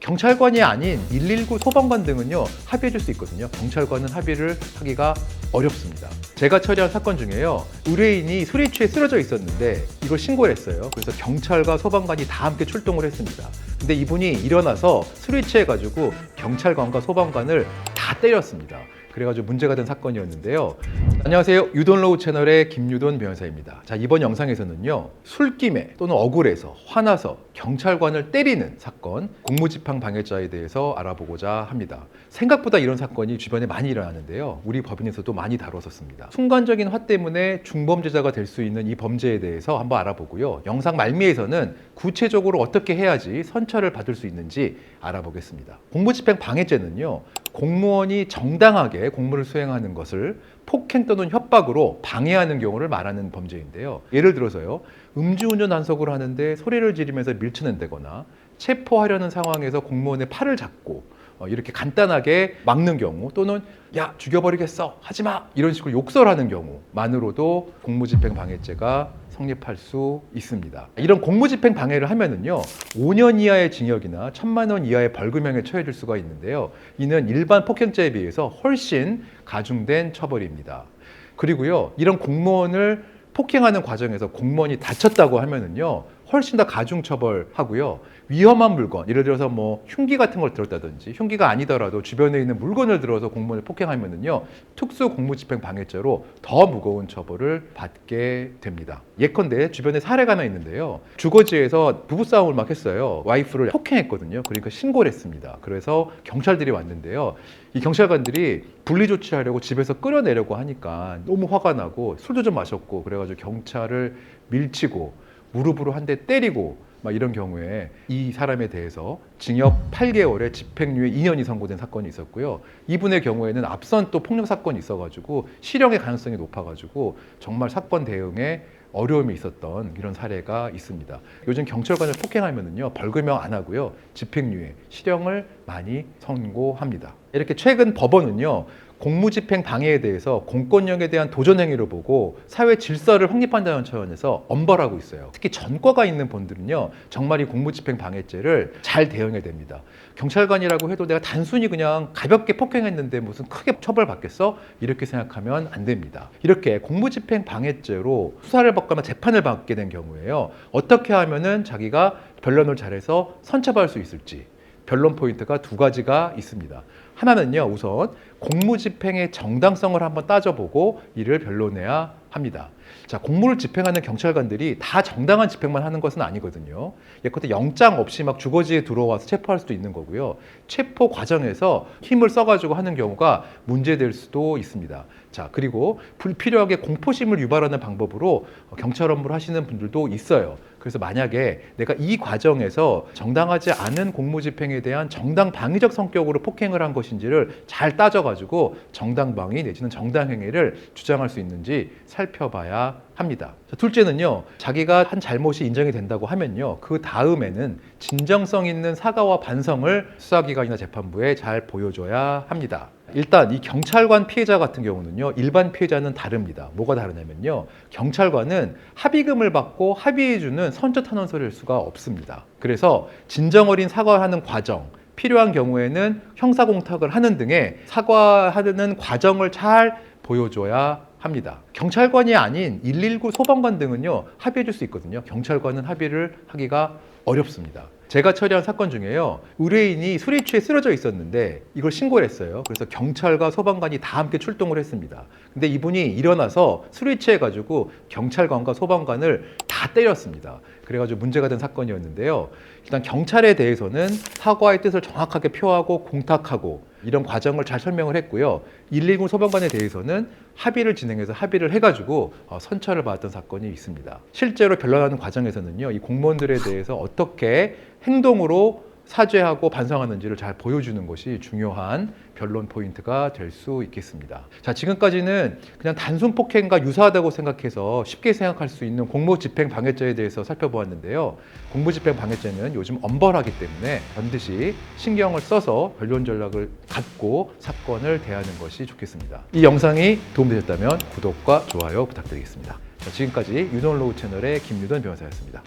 경찰관이 아닌 119 소방관 등은요 합의해 줄 수 있거든요. 경찰관은 합의를 하기가 어렵습니다. 제가 처리한 사건 중에요, 의뢰인이 술에 취해 쓰러져 있었는데 이걸 신고를 했어요. 그래서 경찰과 소방관이 다 함께 출동을 했습니다. 근데 이분이 일어나서 술에 취해가지고 경찰관과 소방관을 다 때렸습니다. 그래가지고 문제가 된 사건이었는데요. 안녕하세요. 유돈로우 채널의 김유돈 변호사입니다. 자, 이번 영상에서는요, 술김에 또는 억울해서 화나서 경찰관을 때리는 사건, 공무집행 방해죄에 대해서 알아보고자 합니다. 생각보다 이런 사건이 주변에 많이 일어나는데요, 우리 법인에서도 많이 다뤘었습니다. 순간적인 화 때문에 중범죄자가 될 수 있는 이 범죄에 대해서 한번 알아보고요, 영상 말미에서는 구체적으로 어떻게 해야지 선처를 받을 수 있는지 알아보겠습니다. 공무집행 방해죄는요, 공무원이 정당하게 공무를 수행하는 것을 폭행 또는 협박으로 방해하는 경우를 말하는 범죄인데요. 예를 들어서요, 음주운전 단속을 하는데 소리를 지르면서 밀쳐낸다거나 체포하려는 상황에서 공무원의 팔을 잡고 이렇게 간단하게 막는 경우, 또는 야 죽여버리겠어 하지마 이런 식으로 욕설하는 경우만으로도 공무집행 방해죄가 성립할 수 있습니다. 이런 공무집행 방해를 하면은요, 5년 이하의 징역이나 1,000만 원 이하의 벌금형에 처해질 수가 있는데요, 이는 일반 폭행죄에 비해서 훨씬 가중된 처벌입니다. 그리고요, 이런 공무원을 폭행하는 과정에서 공무원이 다쳤다고 하면은요, 훨씬 더 가중 처벌하고요, 위험한 물건, 예를 들어서 뭐 흉기 같은 걸 들었다든지, 흉기가 아니더라도 주변에 있는 물건을 들어서 공무원을 폭행하면은요, 특수 공무집행 방해죄로 더 무거운 처벌을 받게 됩니다. 예컨대 주변에 사례가 하나 있는데요, 주거지에서 부부싸움을 막 했어요. 와이프를 폭행했거든요. 그러니까 신고를 했습니다. 그래서 경찰들이 왔는데요, 이 경찰관들이 분리 조치하려고 집에서 끌어내려고 하니까 너무 화가 나고 술도 좀 마셨고, 그래가지고 경찰을 밀치고 무릎으로 한 대 때리고 막 이런 경우에 이 사람에 대해서 징역 8개월에 집행유예 2년이 선고된 사건이 있었고요. 이분의 경우에는 앞선 또 폭력 사건이 있어가지고 실형의 가능성이 높아가지고 정말 사건 대응에 어려움이 있었던 이런 사례가 있습니다. 요즘 경찰관을 폭행하면은요, 벌금형 안 하고요, 집행유예, 실형을 많이 선고합니다. 이렇게 최근 법원은요, 공무집행 방해에 대해서 공권력에 대한 도전행위로 보고 사회 질서를 확립한다는 차원에서 엄벌하고 있어요. 특히 전과가 있는 분들은요, 정말 이 공무집행 방해죄를 잘 대응해야 됩니다. 경찰관이라고 해도 내가 단순히 그냥 가볍게 폭행했는데 무슨 크게 처벌받겠어? 이렇게 생각하면 안 됩니다. 이렇게 공무집행 방해죄로 수사를 받거나 재판을 받게 된 경우에요, 어떻게 하면은 자기가 변론을 잘해서 선처받을 수 있을지, 변론 포인트가 두 가지가 있습니다. 하나는요, 우선 공무집행의 정당성을 한번 따져보고 이를 변론해야 합니다. 자, 공무를 집행하는 경찰관들이 다 정당한 집행만 하는 것은 아니거든요. 예컨대 영장 없이 막 주거지에 들어와서 체포할 수도 있는 거고요, 체포 과정에서 힘을 써가지고 하는 경우가 문제될 수도 있습니다. 자, 그리고 불필요하게 공포심을 유발하는 방법으로 경찰 업무를 하시는 분들도 있어요. 그래서 만약에 내가 이 과정에서 정당하지 않은 공무집행에 대한 정당방위적 성격으로 폭행을 한 것인지를 잘 따져가지고 정당방위 내지는 정당행위를 주장할 수 있는지 살펴봐야 합니다. 자, 둘째는요, 자기가 한 잘못이 인정이 된다고 하면요, 그 다음에는 진정성 있는 사과와 반성을 수사기관이나 재판부에 잘 보여줘야 합니다. 일단 이 경찰관 피해자 같은 경우는요, 일반 피해자는 다릅니다. 뭐가 다르냐면요, 경찰관은 합의금을 받고 합의해주는 선처탄원서를 낼 수가 없습니다. 그래서 진정 어린 사과를 하는 과정, 필요한 경우에는 형사공탁을 하는 등의 사과하는 과정을 잘 보여줘야 합니다. 경찰관이 아닌 119 소방관 등은요, 합의해 줄 수 있거든요. 경찰관은 합의를 하기가 어렵습니다. 제가 처리한 사건 중에요, 의뢰인이 술에 취해 쓰러져 있었는데 이걸 신고를 했어요. 그래서 경찰과 소방관이 다 함께 출동을 했습니다. 근데 이분이 일어나서 술에 취해가지고 경찰관과 소방관을 다 때렸습니다. 그래가지고 문제가 된 사건이었는데요, 일단 경찰에 대해서는 사과의 뜻을 정확하게 표하고 공탁하고 이런 과정을 잘 설명을 했고요, 119 소방관에 대해서는 합의를 진행해서 합의를 해가지고 선처를 받았던 사건이 있습니다. 실제로 변론하는 과정에서는요, 이 공무원들에 대해서 어떻게 행동으로 사죄하고 반성하는지를 잘 보여주는 것이 중요한 변론 포인트가 될 수 있겠습니다. 자, 지금까지는 그냥 단순 폭행과 유사하다고 생각해서 쉽게 생각할 수 있는 공무집행 방해죄에 대해서 살펴보았는데요, 공무집행 방해죄는 요즘 엄벌하기 때문에 반드시 신경을 써서 변론 전략을 갖고 사건을 대하는 것이 좋겠습니다. 이 영상이 도움되셨다면 구독과 좋아요 부탁드리겠습니다. 자, 지금까지 유돈로우 채널의 김유돈 변호사였습니다.